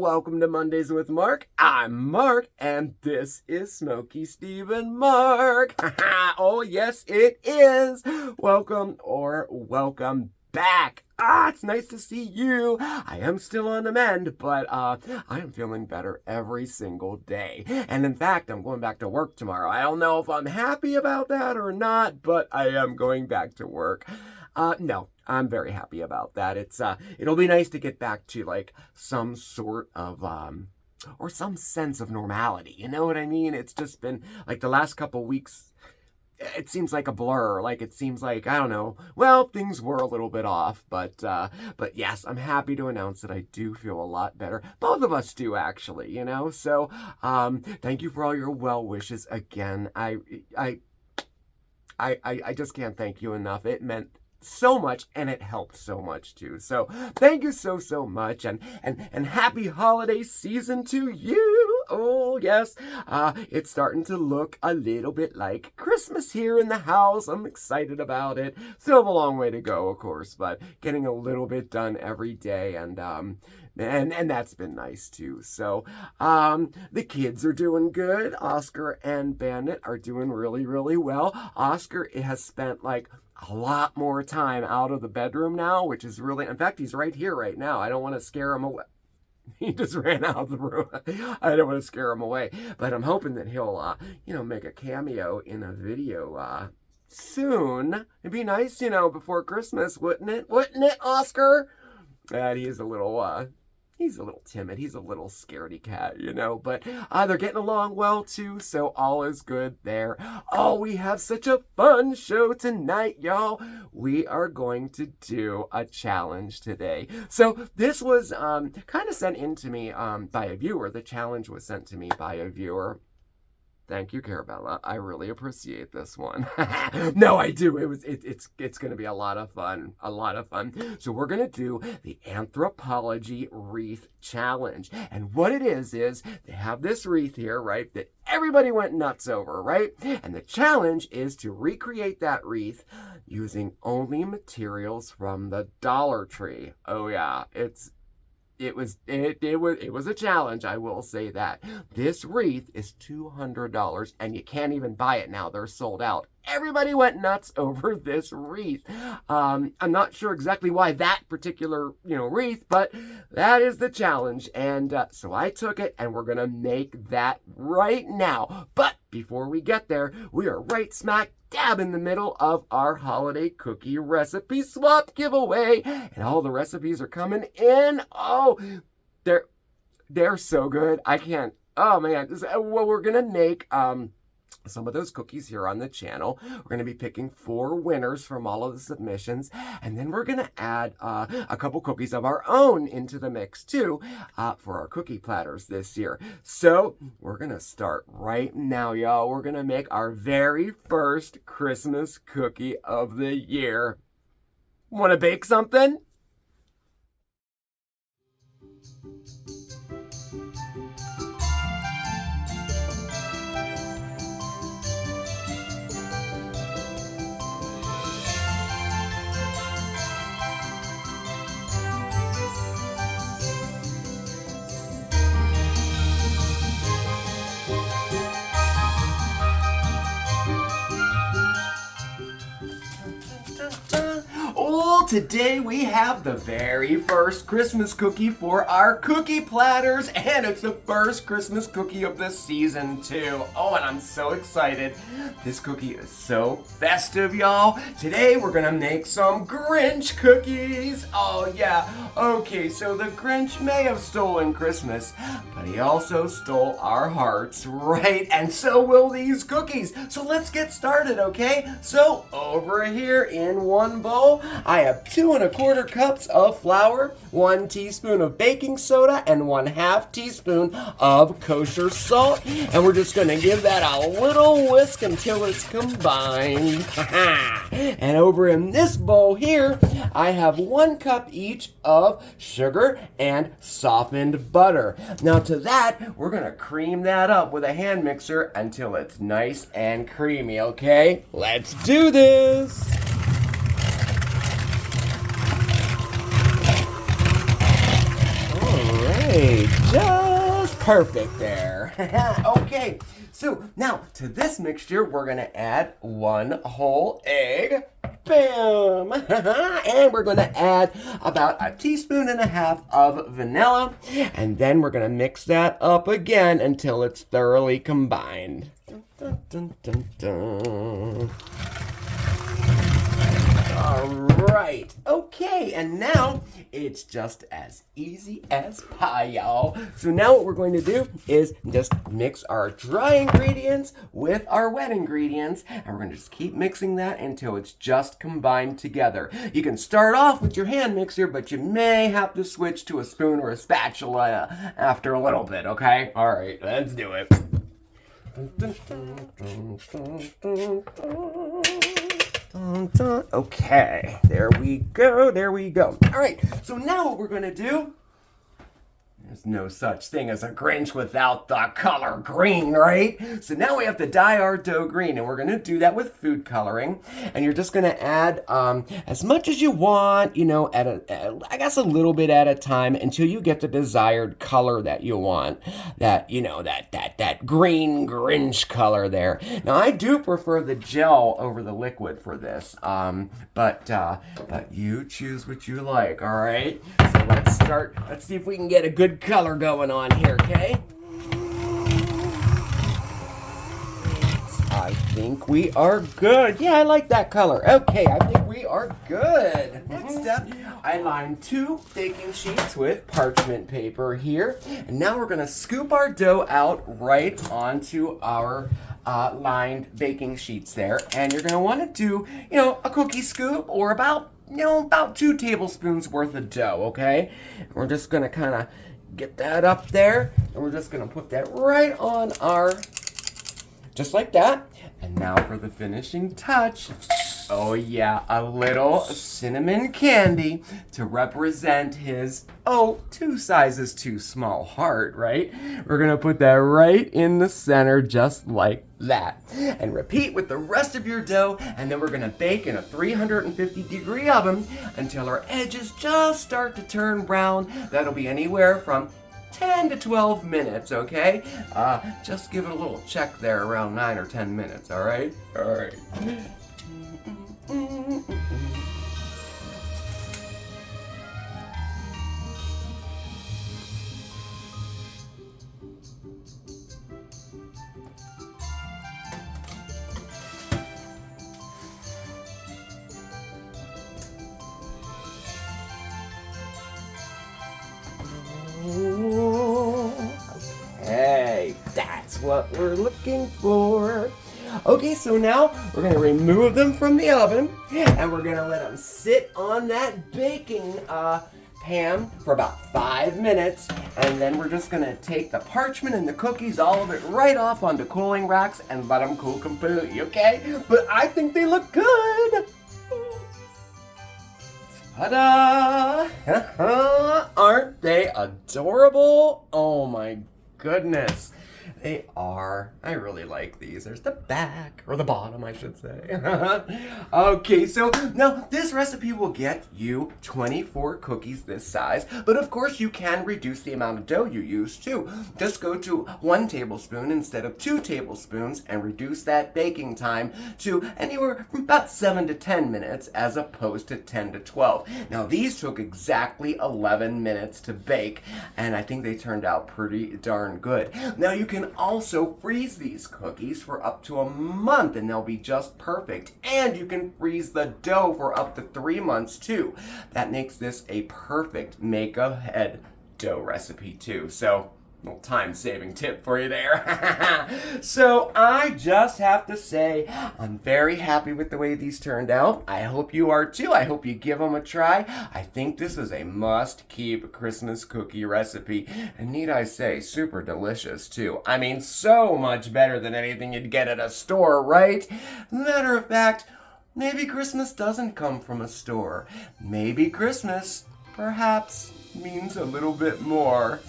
welcome to Mondays with Marc. I'm Marc, and this is SmokeySteveAndMarc. Oh, yes, it is. Welcome or welcome back. It's nice to see you. I am still on the mend, but I am feeling better every single day. And in fact, I'm going back to work tomorrow. I don't know if I'm happy about that or not, but I am going back to work. No, I'm very happy about that. It'll be nice to get back to like some sort of, or some sense of normality. You know what I mean? It's just been like the last couple weeks. It seems like a blur. Like it seems like, I don't know. Well, things were a little bit off, but yes, I'm happy to announce that I do feel a lot better. Both of us do, actually, you know? So, thank you for all your well wishes again. I just can't thank you enough. It meant so much, and it helped so much too. So thank you so much, and happy holiday season to you. Oh yes, it's starting to look a little bit like Christmas here in the house. I'm excited about it. Still have a long way to go, of course, but getting a little bit done every day, and that's been nice too. So the kids are doing good. Oscar and Bandit are doing really well. Oscar has spent like a lot more time out of the bedroom now, which is really, in fact, he's right here right now. I don't want to scare him away. He just ran out of the room. I don't want to scare him away, but I'm hoping that he'll, make a cameo in a video, soon. It'd be nice, before Christmas, wouldn't it? Wouldn't it, Oscar? And he's a little timid. He's a little scaredy cat, but they're getting along well too, so all is good there. Oh, we have such a fun show tonight, y'all. We are going to do a challenge today. So this was kind of sent in to me by a viewer. The challenge was sent to me by a viewer. Thank you, Carabella. I really appreciate this one. No, I do. It's going to be a lot of fun. A lot of fun. So we're going to do the Anthropologie Wreath Challenge. And what it is they have this wreath here, right, that everybody went nuts over, right? And the challenge is to recreate that wreath using only materials from the Dollar Tree. Oh yeah, it was a challenge, I will say that. This wreath is $200, and you can't even buy it now. They're sold out. Everybody went nuts over this wreath. I'm not sure exactly why that particular, wreath, but that is the challenge. And so I took it, and we're going to make that right now. But before we get there, we are right smack dab in the middle of our holiday cookie recipe swap giveaway, and all the recipes are coming in. Oh, they're so good. I can't. Oh man. Well, we're gonna make some of those cookies here on the channel. We're going to be picking 4 winners from all of the submissions, and then we're going to add a couple cookies of our own into the mix too for our cookie platters this year. So we're going to start right now, y'all. We're going to make our very first Christmas cookie of the year. Want to bake something? Today we have the very first Christmas cookie for our cookie platters, and it's the first Christmas cookie of the season too. Oh, and I'm so excited. This cookie is so festive, y'all. Today we're gonna make some Grinch cookies. Oh yeah. Okay, so the Grinch may have stolen Christmas, but he also stole our hearts, right? And so will these cookies. So let's get started, okay? So over here in one bowl, I have 2 1/4 cups of flour, 1 teaspoon of baking soda, and 1/2 teaspoon of kosher salt. And we're just gonna give that a little whisk until it's combined. And over in this bowl here, I have 1 cup each of sugar and softened butter. Now to that, we're gonna cream that up with a hand mixer until it's nice and creamy, okay? Let's do this! Okay, just perfect there. Okay, so now to this mixture, we're gonna add 1 whole egg. Bam! And we're gonna add about 1.5 teaspoons of vanilla. And then we're gonna mix that up again until it's thoroughly combined. Dun, dun, dun, dun. All right, okay, and now it's just as easy as pie, y'all. So now what we're going to do is just mix our dry ingredients with our wet ingredients, and we're going to just keep mixing that until it's just combined together. You can start off with your hand mixer, but you may have to switch to a spoon or a spatula after a little bit, okay? All right, let's do it. Okay, there we go, there we go. All right, so now what we're gonna do, there's no such thing as a Grinch without the color green, right? So now we have to dye our dough green, and we're gonna do that with food coloring. And you're just gonna add as much as you want, you know, I guess a little bit at a time until you get the desired color that you want. That, you know, that green Grinch color there. Now I do prefer the gel over the liquid for this, but you choose what you like, all right? So let's see if we can get a good color going on here, okay? I think we are good. Yeah, I like that color. Okay, I think we are good. Next up, I lined 2 baking sheets with parchment paper here. And now we're gonna scoop our dough out right onto our lined baking sheets there. And you're gonna wanna do, you know, a cookie scoop or about 2 tablespoons worth of dough, okay? We're just gonna kind of get that up there, and we're just gonna put that right on just like that. And now for the finishing touch. Oh yeah, a little cinnamon candy to represent his, 2 sizes too small heart, right? We're gonna put that right in the center just like that. And repeat with the rest of your dough, and then we're gonna bake in a 350-degree oven until our edges just start to turn brown. That'll be anywhere from 10 to 12 minutes, okay? Just give it a little check there around 9 or 10 minutes, all right? All right. Okay, that's what we're looking for. Okay, so now we're gonna remove them from the oven, and we're gonna let them sit on that baking pan for about 5 minutes, and then we're just gonna take the parchment and the cookies, all of it, right off onto cooling racks and let them cool completely, okay? But I think they look good. Ta-da! Aren't they adorable? Oh my goodness. They are. I really like these. There's the back, or the bottom, I should say. Okay, so now this recipe will get you 24 cookies this size, but of course you can reduce the amount of dough you use too. Just go to 1 tablespoon instead of 2 tablespoons and reduce that baking time to anywhere from about 7 to 10 minutes as opposed to 10 to 12. Now these took exactly 11 minutes to bake, and I think they turned out pretty darn good. Now you can also freeze these cookies for up to a month, and they'll be just perfect. And you can freeze the dough for up to 3 months too. That makes this a perfect make-ahead dough recipe too. So, little time-saving tip for you there. So I just have to say, I'm very happy with the way these turned out. I hope you are too. I hope you give them a try. I think this is a must-keep Christmas cookie recipe. And need I say, super delicious too. I mean, so much better than anything you'd get at a store, right? Matter of fact, maybe Christmas doesn't come from a store. Maybe Christmas, perhaps, means a little bit more.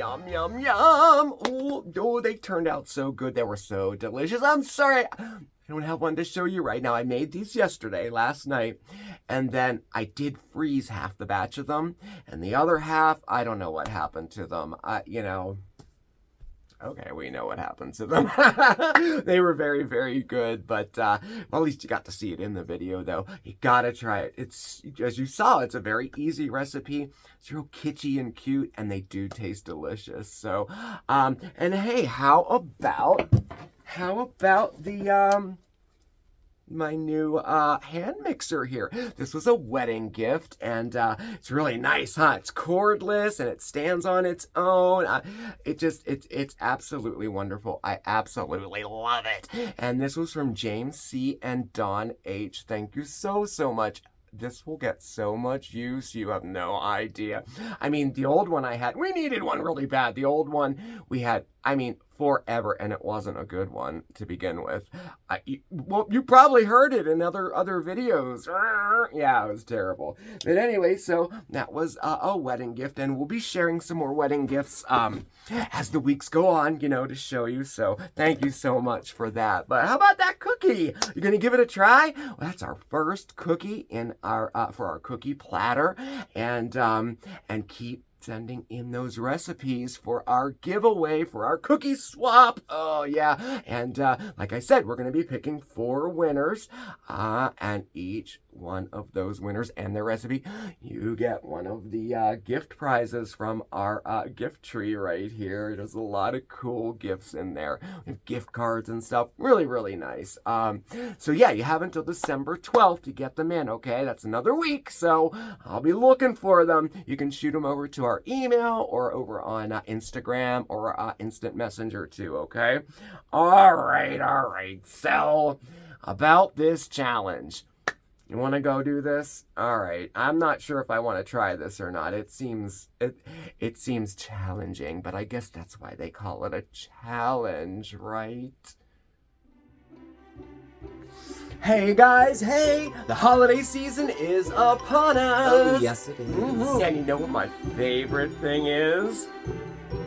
yum, yum, yum. Oh, they turned out so good. They were so delicious. I'm sorry. I don't have one to show you right now. I made these last night, and then I did freeze half the batch of them, and the other half, I don't know what happened to them. Okay, we know what happened to them. They were very, very good, but well, at least you got to see it in the video, though. You gotta try it. It's, as you saw, it's a very easy recipe. It's real kitschy and cute, and they do taste delicious. So, and hey, how about the my new hand mixer here. This was a wedding gift, and it's really nice, huh? It's cordless and it stands on its own. It's absolutely wonderful. I absolutely love it. And this was from James C. and Don H. Thank you so much. This will get so much use, you have no idea. I mean, the old one I had, we needed one really bad. The old one we had, I mean, forever, and it wasn't a good one to begin with. Well, you probably heard it in other videos. Yeah, it was terrible. But anyway, so that was a wedding gift, and we'll be sharing some more wedding gifts as the weeks go on, to show you. So thank you so much for that. But how about that cookie? You gonna give it a try? Well, that's our first cookie in our for our cookie platter, and keep sending in those recipes for our giveaway, for our cookie swap. Oh, yeah. And like I said, we're going to be picking 4 winners. And each one of those winners and their recipe, you get one of the gift prizes from our gift tree right here. There's a lot of cool gifts in there. We have gift cards and stuff. Really, really nice. So yeah, you have until December 12th to get them in, okay? That's another week, so I'll be looking for them. You can shoot them over to our email or over on Instagram or Instant Messenger too, okay? All right. So, about this challenge. You want to go do this? All right. I'm not sure if I want to try this or not. It seems challenging, but I guess that's why they call it a challenge, right? Hey guys, hey! The holiday season is upon us! Oh, yes it is. Mm-hmm. And you know what my favorite thing is?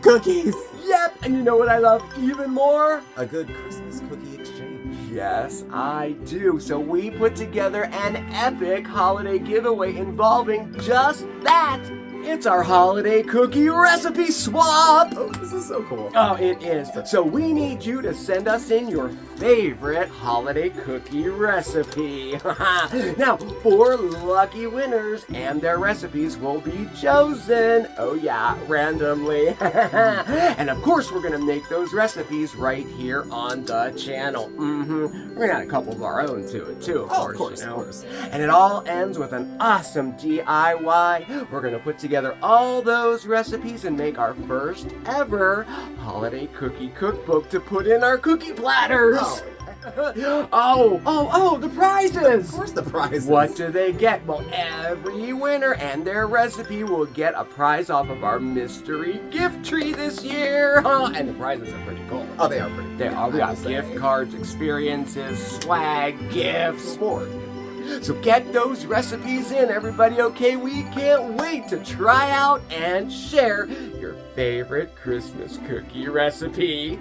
Cookies! Yep! And you know what I love even more? A good Christmas cookie exchange. Yes, I do. So we put together an epic holiday giveaway involving just that! It's our holiday cookie recipe swap! Oh, this is so cool. Oh, it is. So we need you to send us in your favorite holiday cookie recipe. Now, 4 lucky winners and their recipes will be chosen. Oh yeah, randomly. And of course, we're going to make those recipes right here on the channel. We're going to add a couple of our own to it too, of course. Of course. And it all ends with an awesome DIY. We're going to put together all those recipes and make our first ever holiday cookie cookbook to put in our cookie platters. Oh, the prizes! Of course the prizes. What do they get? Well, every winner and their recipe will get a prize off of our mystery gift tree this year. And the prizes are pretty cool. Oh, they are pretty cool. They are. We got gift cards, experiences, swag, gifts. More. So get those recipes in, everybody, okay? We can't wait to try out and share your favorite Christmas cookie recipe.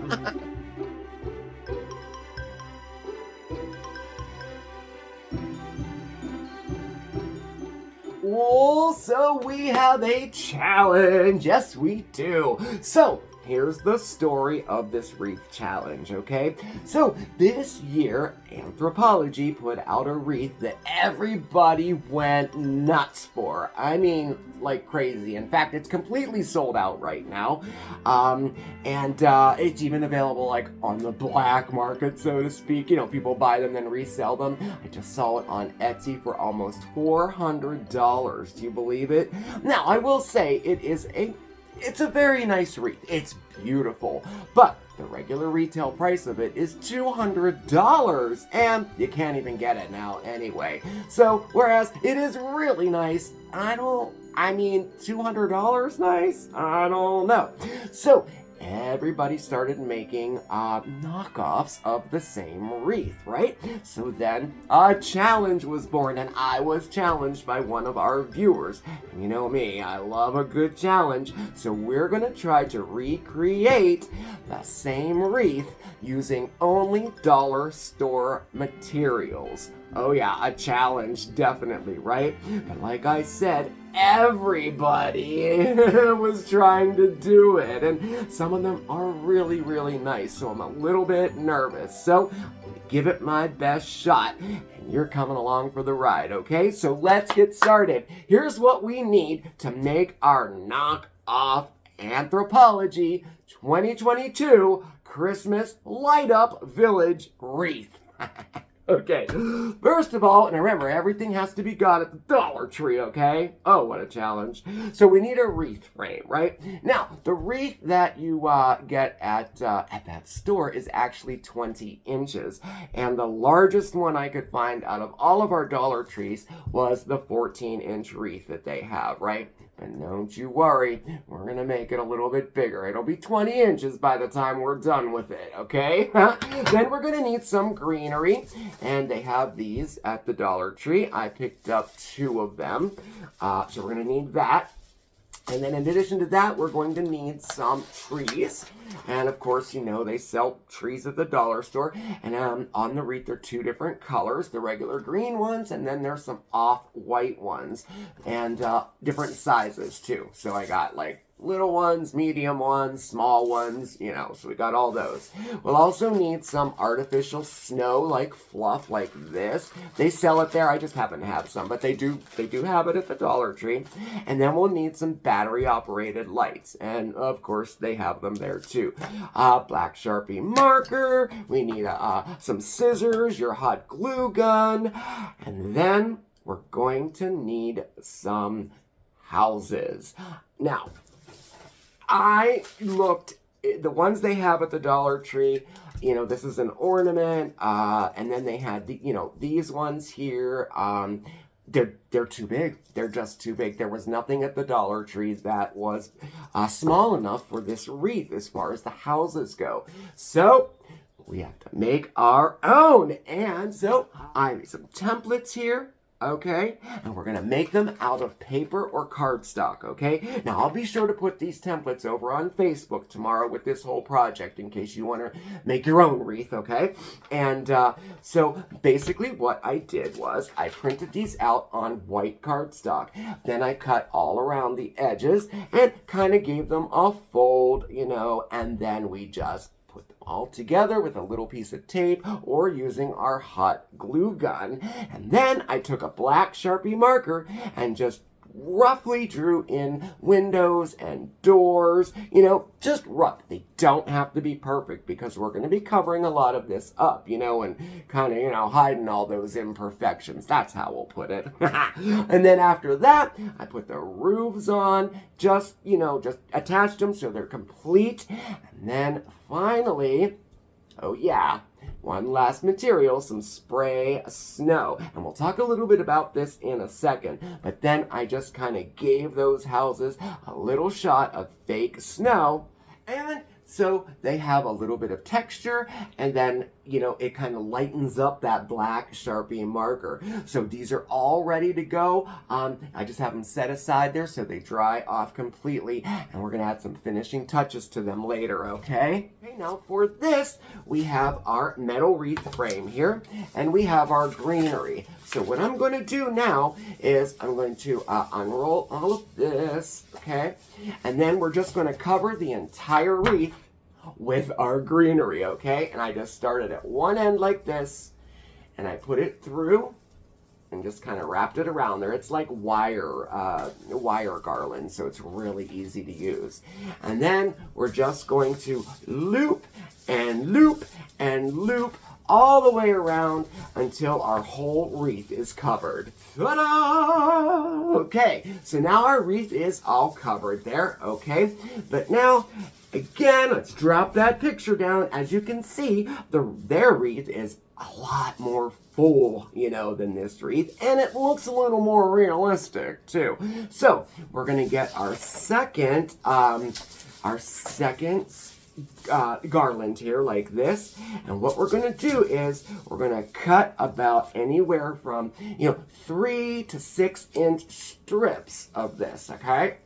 Oh, so we have a challenge. Yes, we do. So, here's the story of this wreath challenge, okay? So, this year, Anthropologie put out a wreath that everybody went nuts for. I mean, like crazy. In fact, it's completely sold out right now. And it's even available, like, on the black market, so to speak. You know, people buy them and resell them. I just saw it on Etsy for almost $400. Do you believe it? Now, I will say it's a very nice wreath. It's beautiful, but the regular retail price of it is $200, and you can't even get it now anyway. So, whereas it is really nice, $200 nice? I don't know. So, everybody started making knockoffs of the same wreath, right? So then a challenge was born, and I was challenged by one of our viewers. And you know me, I love a good challenge, so we're gonna try to recreate the same wreath using only dollar store materials. Oh yeah, a challenge, definitely, right? But like I said, everybody was trying to do it, and some of them are really, really nice, so I'm a little bit nervous. So I'm gonna give it my best shot, and you're coming along for the ride, okay? So let's get started. Here's what we need to make our knockoff Anthropologie 2022 Christmas Light Up Village Wreath. Okay, first of all, and remember, everything has to be got at the Dollar Tree, okay? Oh, what a challenge. So we need a wreath frame, right? Now, the wreath that you get at that store is actually 20 inches. And the largest one I could find out of all of our Dollar Trees was the 14-inch wreath that they have, right? And don't you worry, we're going to make it a little bit bigger. It'll be 20 inches by the time we're done with it, okay? Then we're going to need some greenery, and they have these at the Dollar Tree. I picked up 2 of them, so we're going to need that. And then in addition to that, we're going to need some trees. And of course, you know, they sell trees at the dollar store. And on the wreath, there are 2 different colors, the regular green ones, and then there's some off-white ones. And different sizes, too. So I got, like, little ones, medium ones, small ones, you know, so we got all those. We'll also need some artificial snow, like fluff, like this. They sell it there. I just happen to have some, but they do have it at the Dollar Tree. And then we'll need some battery-operated lights, and of course, they have them there too. Black Sharpie marker. We need some scissors, your hot glue gun, and then we're going to need some houses. Now, I looked, the ones they have at the Dollar Tree, you know, this is an ornament, and then they had, these ones here, they're too big. They're just too big. There was nothing at the Dollar Tree that was small enough for this wreath as far as the houses go. So we have to make our own. And so I have some templates here. Okay, and we're gonna make them out of paper or cardstock, okay? Now, I'll be sure to put these templates over on Facebook tomorrow with this whole project in case you wanna make your own wreath, okay? And so basically what I did was I printed these out on white cardstock. Then I cut all around the edges and kind of gave them a fold, you know, and then we just put them all together with a little piece of tape or using our hot glue gun. And then I took a black Sharpie marker and just roughly drew in windows and doors, you know, just rough. They don't have to be perfect because we're going to be covering a lot of this up, you know, and kind of, you know, hiding all those imperfections. That's how we'll put it. And then after that, I put the roofs on, just attached them so they're complete. And then finally, oh yeah, one last material, some spray snow. And we'll talk a little bit about this in a second. But then I just kind of gave those houses a little shot of fake snow. And so they have a little bit of texture, and then, you know, it kind of lightens up that black Sharpie marker. So these are all ready to go. I just have them set aside there so they dry off completely, and we're going to add some finishing touches to them later, okay? Okay, now for this, we have our metal wreath frame here, and we have our greenery. So what I'm going to do now is I'm going to unroll all of this, okay? And then we're just going to cover the entire wreath with our greenery, okay? And I just started at one end like this, and I put it through and just kind of wrapped it around there. It's like wire garland, so it's really easy to use. And then we're just going to loop and loop and loop all the way around until our whole wreath is covered. Ta-da! Okay, so now our wreath is all covered there, okay? But now, again, let's drop that picture down. As you can see, their wreath is a lot more full, you know, than this wreath, and it looks a little more realistic too. So we're gonna get our second garland here like this. And what we're going to do is we're going to cut about anywhere from, 3 to 6 inch strips of this, okay?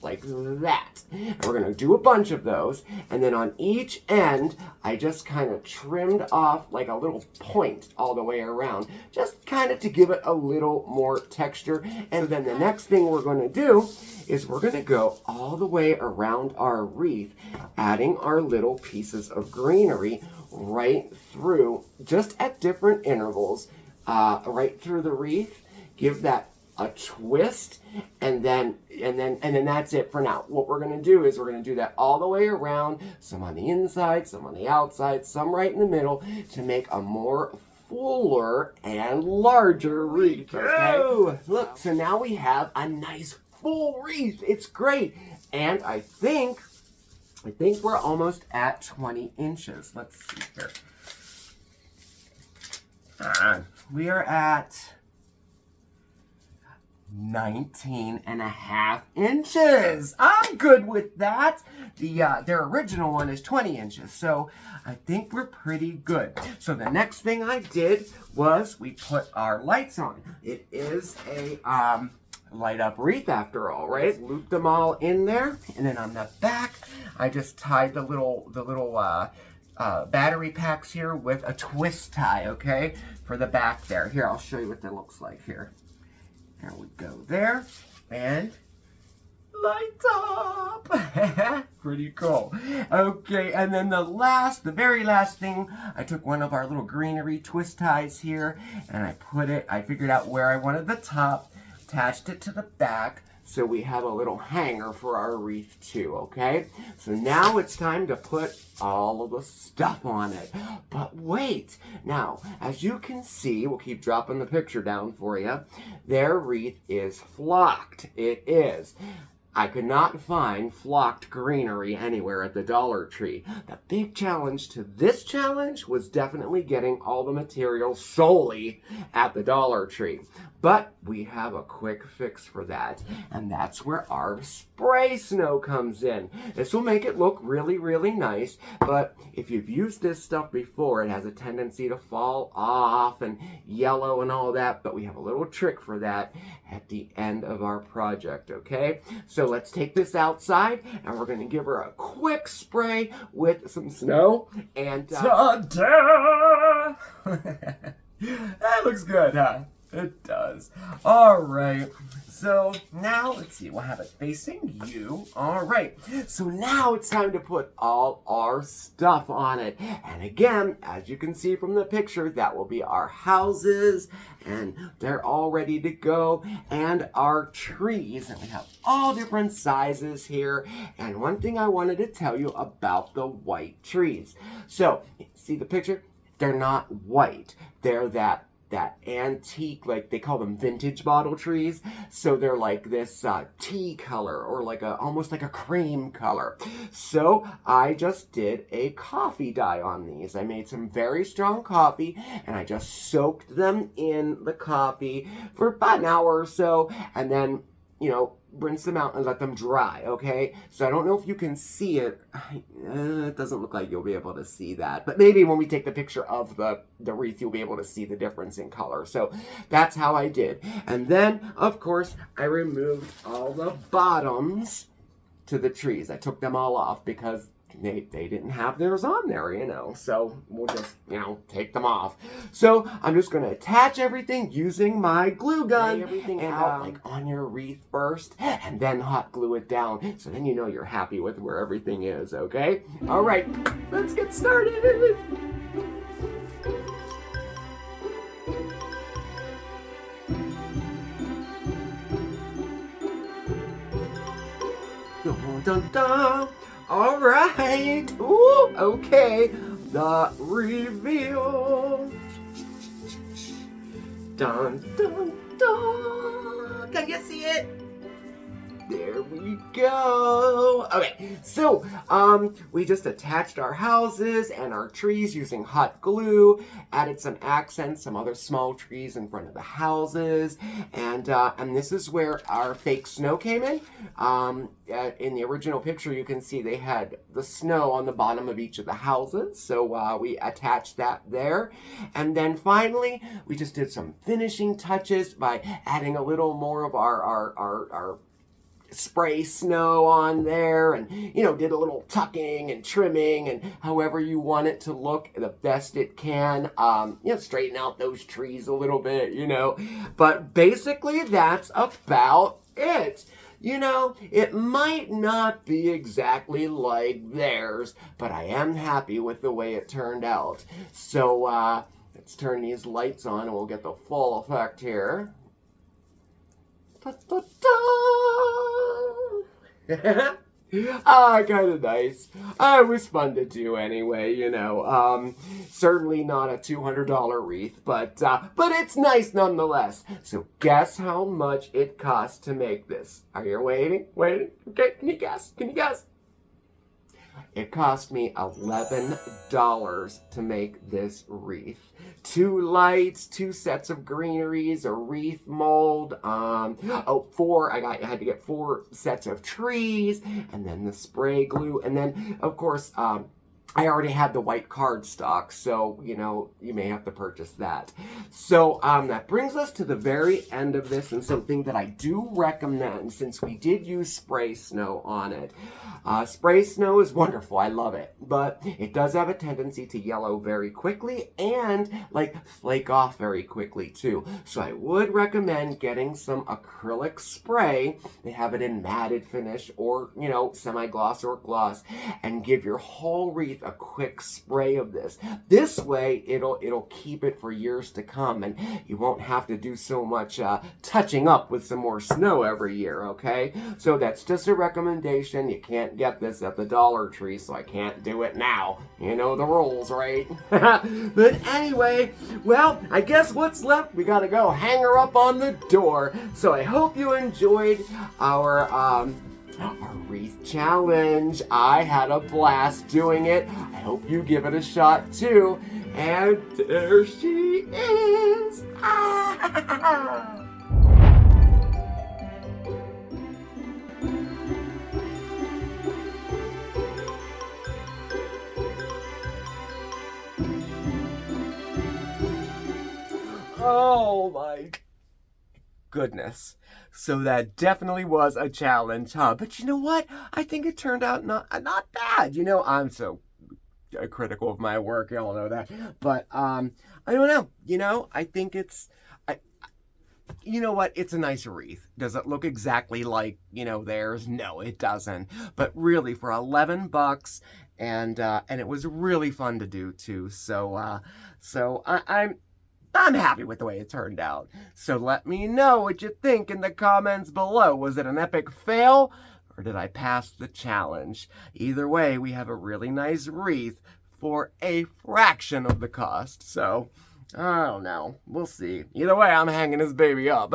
Like that. And we're going to do a bunch of those. And then on each end, I just kind of trimmed off like a little point all the way around. Just kind of to give it a little more texture. And then the next thing we're going to do is we're going to go all the way around our wreath, adding our little pieces of greenery right through, just at different intervals, right through the wreath. Give that a twist, and then that's it for now. What we're going to do is we're going to do that all the way around, some on the inside, some on the outside, some right in the middle, to make a more fuller and larger wreath. Okay? Look, so now we have a nice full wreath. It's great. And I think we're almost at 20 inches. Let's see here. We are at 19.5 inches. I'm good with that. Their original one is 20 inches, so I think we're pretty good. So the next thing I did was we put our lights on. It is a light up wreath after all, right? Just loop them all in there, and then on the back, I just tied the little battery packs here with a twist tie, okay, for the back there. Here, I'll show you what that looks like here. There we go there, and lights up. Pretty cool. Okay, and then the very last thing, I took one of our little greenery twist ties here, and I figured out where I wanted the top, attached it to the back, so we have a little hanger for our wreath too, okay? So now it's time to put all of the stuff on it. But wait, now, as you can see, we'll keep dropping the picture down for you, their wreath is flocked. It is. I could not find flocked greenery anywhere at the Dollar Tree. The big challenge to this challenge was definitely getting all the materials solely at the Dollar Tree. But we have a quick fix for that, and that's where our spray snow comes in. This will make it look really, really nice, but if you've used this stuff before, it has a tendency to fall off and yellow and all that, but we have a little trick for that at the end of our project, okay? So let's take this outside, and we're going to give her a quick spray with some snow, and ta-da! That looks good, huh? It does. All right. So now, let's see. We'll have it facing you. All right. So now it's time to put all our stuff on it. And again, as you can see from the picture, that will be our houses. And they're all ready to go. And our trees. And we have all different sizes here. And one thing I wanted to tell you about the white trees. So, see the picture? They're not white. They're that antique, like they call them vintage bottle trees. So they're like this tea color, or like almost like a cream color. So I just did a coffee dye on these. I made some very strong coffee, and I just soaked them in the coffee for about an hour or so, and then, rinse them out and let them dry, okay? So I don't know if you can see it. It doesn't look like you'll be able to see that. But maybe when we take the picture of the wreath, you'll be able to see the difference in color. So that's how I did. And then, of course, I removed all the bottoms to the trees. I took them all off because they didn't have theirs on there, so we'll just, take them off. So I'm just going to attach everything using my glue gun. Lay everything out like on your wreath first, and then hot glue it down, so then you're happy with where everything is, okay? All right, let's get started. Dun, dun, dun. All right. Ooh, okay. The reveal. Dun, dun, dun. Can you see it? There we go. Okay, so we just attached our houses and our trees using hot glue, added some accents, some other small trees in front of the houses, and this is where our fake snow came in. In the original picture, you can see they had the snow on the bottom of each of the houses, so we attached that there. And then finally, we just did some finishing touches by adding a little more of our spray snow on there, and did a little tucking and trimming and however you want it to look the best it can. Straighten out those trees a little bit, but basically that's about it. It might not be exactly like theirs, but I am happy with the way it turned out. So let's turn these lights on and we'll get the full effect here. Kind of nice. It was fun to do anyway, certainly not a $200 wreath, but it's nice nonetheless. So guess how much it cost to make this? Are you waiting? Okay, can you guess? It cost me $11 to make this wreath. 2 lights, 2 sets of greeneries, a wreath mold, I had to get 4 sets of trees, and then the spray glue, and then, of course, I already had the white cardstock, so, you may have to purchase that. So, that brings us to the very end of this, and something that I do recommend, since we did use spray snow on it. Spray snow is wonderful, I love it, but it does have a tendency to yellow very quickly, and, flake off very quickly, too. So I would recommend getting some acrylic spray. They have it in matted finish, or, semi-gloss or gloss, and give your whole wreath a quick spray of this. This way, it'll keep it for years to come, and you won't have to do so much touching up with some more snow every year, okay? So that's just a recommendation. You can't get this at the Dollar Tree, so I can't do it now. You know the rules, right? But anyway, well, I guess what's left, we gotta go hang her up on the door. So I hope you enjoyed our wreath challenge. I had a blast doing it. I hope you give it a shot too. And there she is. Oh my goodness. So that definitely was a challenge, huh? But you know what? I think it turned out not bad. I'm so critical of my work, y'all know that. But I don't know. I think it's you know what? It's a nice wreath. Does it look exactly like, theirs? No, it doesn't. But really, for $11, and it was really fun to do too. So I'm happy with the way it turned out. So let me know what you think in the comments below. Was it an epic fail, or did I pass the challenge? Either way, we have a really nice wreath for a fraction of the cost. So I don't know. We'll see. Either way, I'm hanging this baby up.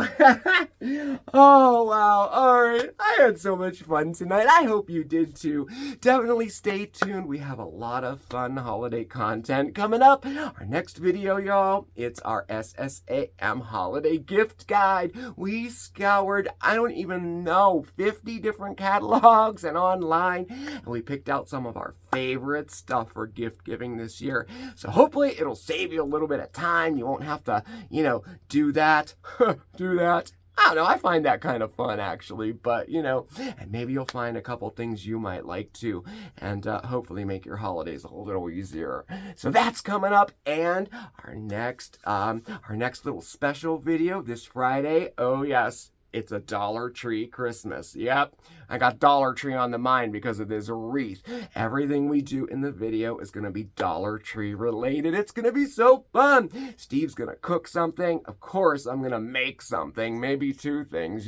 Oh, wow. All right. I had so much fun tonight. I hope you did too. Definitely stay tuned. We have a lot of fun holiday content coming up. Our next video, y'all, it's our SSAM holiday gift guide. We scoured, I don't even know, 50 different catalogs and online, and we picked out some of our favorite stuff for gift giving this year. So hopefully it'll save you a little bit of time. You won't have to, do that. I don't know, I find that kind of fun actually, but and maybe you'll find a couple things you might like too, and hopefully make your holidays a little easier. So that's coming up, and our next little special video this Friday. Oh yes, it's a Dollar Tree Christmas. Yep, I got Dollar Tree on the mind because of this wreath. Everything we do in the video is going to be Dollar Tree related. It's going to be so fun. Steve's going to cook something. Of course, I'm going to make something. Maybe 2 things,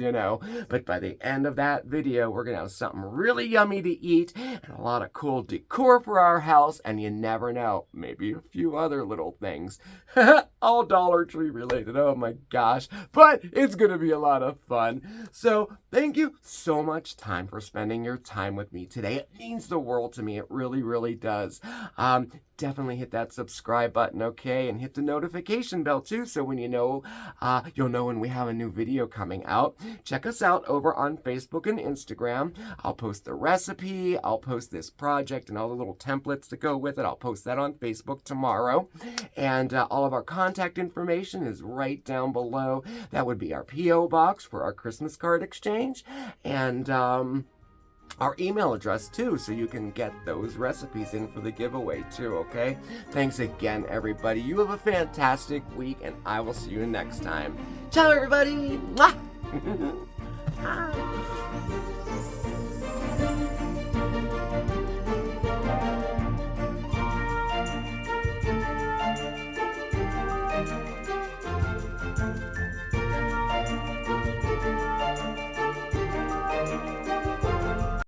But by the end of that video, we're going to have something really yummy to eat and a lot of cool decor for our house. And you never know, maybe a few other little things. All Dollar Tree related. Oh my gosh. But it's going to be a lot of fun. fun. So thank you so much time for spending your time with me today. It means the world to me. It really, really does. Definitely hit that subscribe button, okay? And hit the notification bell too, so when you'll know when we have a new video coming out. Check us out over on Facebook and Instagram. I'll post the recipe, I'll post this project and all the little templates that go with it. I'll post that on Facebook tomorrow. And all of our contact information is right down below. That would be our P.O. box for our Christmas card exchange. And our email address too, so you can get those recipes in for the giveaway too, okay? Thanks again, everybody. You have a fantastic week, and I will see you next time. Ciao, everybody! Mwah!